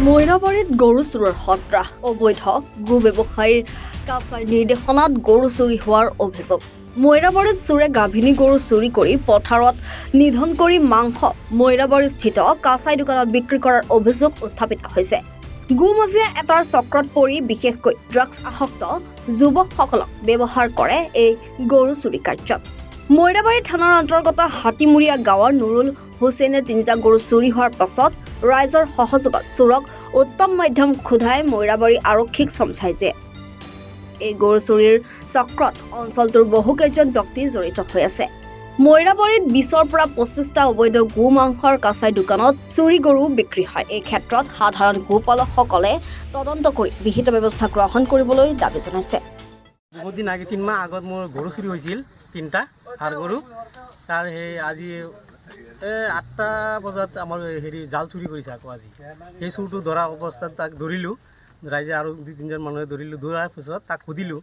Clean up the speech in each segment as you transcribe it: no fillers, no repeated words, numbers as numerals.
মইৰাবাৰীত গৰু চোৰৰ সন্ত্ৰাস অবৈধ গো ব্যৱসায়ীৰ কাছাৰ নিৰ্দেশনাত গৰু চুৰি হোৱাৰ অভিযোগ। মইৰাবাৰীত চোৰে গাভিনী গৰু চুৰি কৰি পথাৰত নিধন কৰি মাংস মইৰাবাৰীস্থিত কাছাই দোকানত বিক্ৰী কৰাৰ অভিযোগ উত্থাপিত হৈছে। গো মাফিয়া এটাৰ চক্ৰত পৰি বিশেষকৈ ড্ৰাগছ আসক্ত যুৱকসকলক ব্যৱহাৰ কৰে এই গৰু চুৰি কাৰ্যত। মইৰাবাৰী থানাৰ অন্তৰ্গত হাতীমুৰীয়া গাঁৱৰ নুৰুল হুছেইনে ৩টা গৰু চুৰি হোৱাৰ পাছত ৰাইজৰ সহযোগত চোৰক উত্তম মাধ্যম খোধাই মইৰাবাৰী আৰক্ষীক চমচাই দিয়ে। এই গৰু চুৰিৰ চক্ৰত অঞ্চলটোৰ বহুকেইজন ব্যক্তি জড়িত হৈ আছে। মইৰাবাৰীত ২০ৰ পৰা ২৫টা অবৈধ গো মাংসৰ কাছাই দোকানত চুৰি গৰু বিক্ৰী হয়। এই ক্ষেত্ৰত সাধাৰণ গোপালকসকলে তদন্ত কৰি বিহিত ব্যৱস্থা গ্ৰহণ কৰিবলৈ দাবী জনাইছে। বহুত দিন আগে 3 মাহ আগত মোৰ গৰু চুৰি হৈছিল 3টা হাড় গৰু। তাৰ সেই আজি 8টা বজাত আমাৰ জাল চুৰি কৰিছে আকৌ আজি। সেই চুৰটো ধৰা অৱস্থাত তাক ধৰিলোঁ, ৰাইজে আৰু 2-3জন মানুহে ধৰিলোঁ। ধৰাৰ পিছত তাক সুধিলোঁ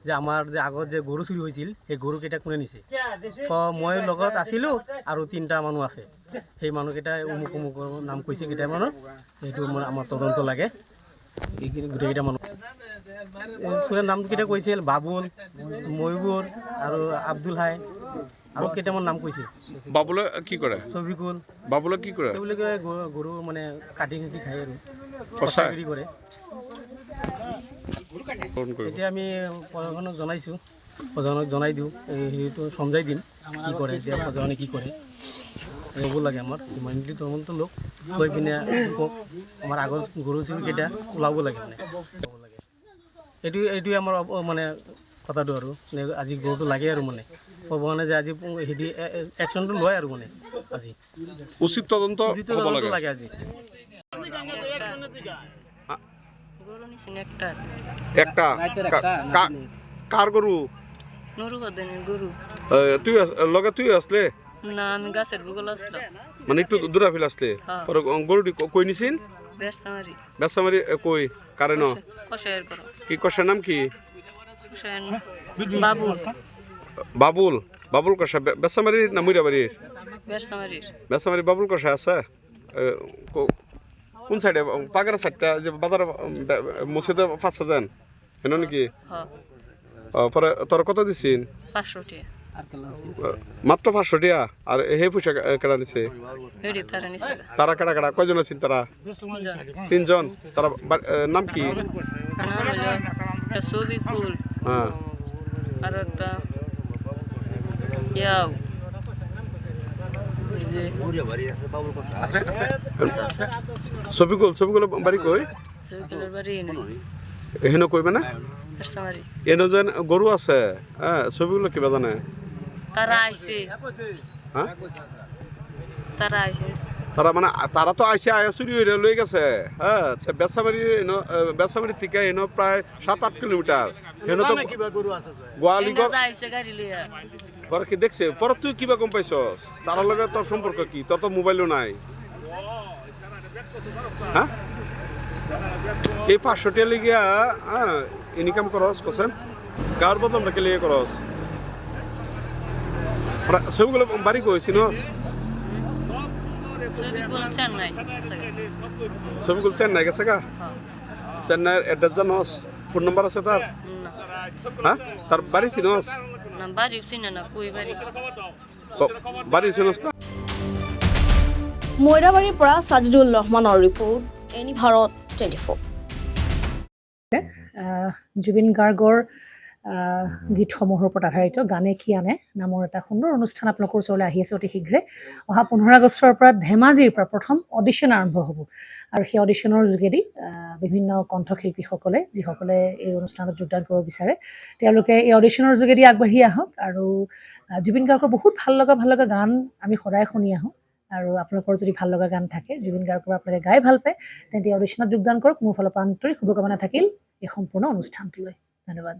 যে আমাৰ যে আগত যে গৰু চুৰি হৈছিল সেই গৰুকেইটা কোনে নিছে। মই লগত আছিলোঁ আৰু 3টা মানুহ আছে। সেই মানুহকেইটা অমুক অমুকৰ নাম কৈছে কেইটামানৰ, সেইটো আমাৰ তদন্ত লাগে। এইখিনি গোটেইকেইটা মানুহ চোৰৰ নামকেইটা কৈছিল বাবুল, ময়ুৰ আৰু আব্দুল হাই আৰু কেইটামান নাম কৈছে। বাবুলে কি কৰে? ছবিকুল। বাবুলে কি কৰে? তেওঁলোকে গৰু মানে কাটি খায় আৰু কচাই কৰে। এতিয়া আমি প্ৰশাসনক জনাইছোঁ, প্ৰশাসনক জনাই দিওঁ, সেইটো সমজাই দিম কি কৰে, এতিয়া প্ৰশাসনে কি কৰে ল'ব লাগে। আমাৰ ইমানলি তদন্ত লোক লৈ পিনে আমাৰ আগৰ গৰু চুৰিকেইটা ওলাব লাগে মানে এইটোৱে আমাৰ মানে কথাটো আৰু আজি গৰুটো লাগে আৰু মানে ভগৱানে যে আজি হেৰি একশ্যনটো লয় আৰু মানে আজি উচিত তদন্ত হ'ব লাগে আজি। একটা কার গরু? গরু তুই লগে তুই আসলে না, আমি গাছের বুগল আসলাম, মানে একটু দূরা ফেলে আসলে গরুটি কই নিছেন? বেসামারি বেসামারি কই কারে ন কষায়ের করো কি কষার নাম কি? বাবুল বাবুল বাবুল কষা বেসামারি না মুইরাবাড়ির? বেসামারির বেসামারি বাবুল কষা আছে কোন সাইডে? পাগার সাইডটা যে বাজার মসজিদে 500 যান হেন নাকি? পরে তোর কত দিছিন? 500 টাকা মাত্র 500 টাকা। আর হে পয়সা কেডা নিছে? তারা কেডা কেডা কয়জন আছেন তারা? 3 জন। তারা নাম কি? ছবিকুল হ্যাঁ আর একটা ইয়াও ছবিগুলো বাড়ি কই? ছবিকুলের বাড়ি নাই হেন কইবে না? বেসামারি এনো যেন গরু আছে, হ্যাঁ ছবিগুলো কিবা জানে? তারা আইছে, হ্যাঁ তারা আইছে, তারা মানে তারা তো আইসে আয়া চুরি হয়ে লয়ে গেছে। হ্যাঁ বেসামারি থেকে এনো প্রায় 7-8 কিলোমিটার। হেন তো গোয়ালি আইছে গাড়ি লইয়া। পরে কি দেখছে? পরে তুই কিবা কম পাইছস? তার লগে তোর সম্পর্ক কি? তোর তো মোবাইলও নাই। হ্যাঁ এই 500 টাকা লিগিয়া হ্যাঁ ইনকাম করস কছেন গাঁর বদল নাকি লিগে করস? সবগুলো বাড়ি কইছিস? ছবিগুলো চেন্নাই গেছে গা? চেন্নাইয়ের অ্যাড্রেস জানোস? ফোন নাম্বার আছে তার? হ্যাঁ তার বাড়ি চিনস? বাড়ি চিনস না? মইৰাবাৰীৰ পৰা সাজিদুল ৰহমানৰ ৰিপৰ্ট, এনি ভাৰত 24। জুবিন গাৰ্গৰ গীতসমূহৰ ওপৰত আধাৰিত গানে কি আনে নামৰ এটা সুন্দৰ অনুষ্ঠান আপোনালোকৰ ওচৰলৈ আহি আছে অতি শীঘ্ৰে। অহা 15 আগষ্টৰ পৰা ধেমাজিৰ পৰা প্ৰথম অডিশ্যন আৰম্ভ হ'ব আৰু সেই অডিশ্যনৰ যোগেদি বিভিন্ন কণ্ঠশিল্পীসকলে যিসকলে এই অনুষ্ঠানত যোগদান কৰিব বিচাৰে তেওঁলোকে এই অডিশ্যনৰ যোগেদি আগবাঢ়ি আহক আৰু জুবিন গাৰ্গৰ বহুত ভাল লগা গান আমি সদায় শুনি আহোঁ। আৰু আপোনালোকৰ যদি ভাল লগা গান থাকে জুবিন গাৰ্গৰ আপোনালোকে গাই ভাল পায় তেন্তে অডিশ্যনত যোগদান কৰক। মোৰ ফালৰ পৰা আন্তৰিক শুভকামনা থাকিল এই সম্পূৰ্ণ অনুষ্ঠানটোলৈ। ধন্যবাদ।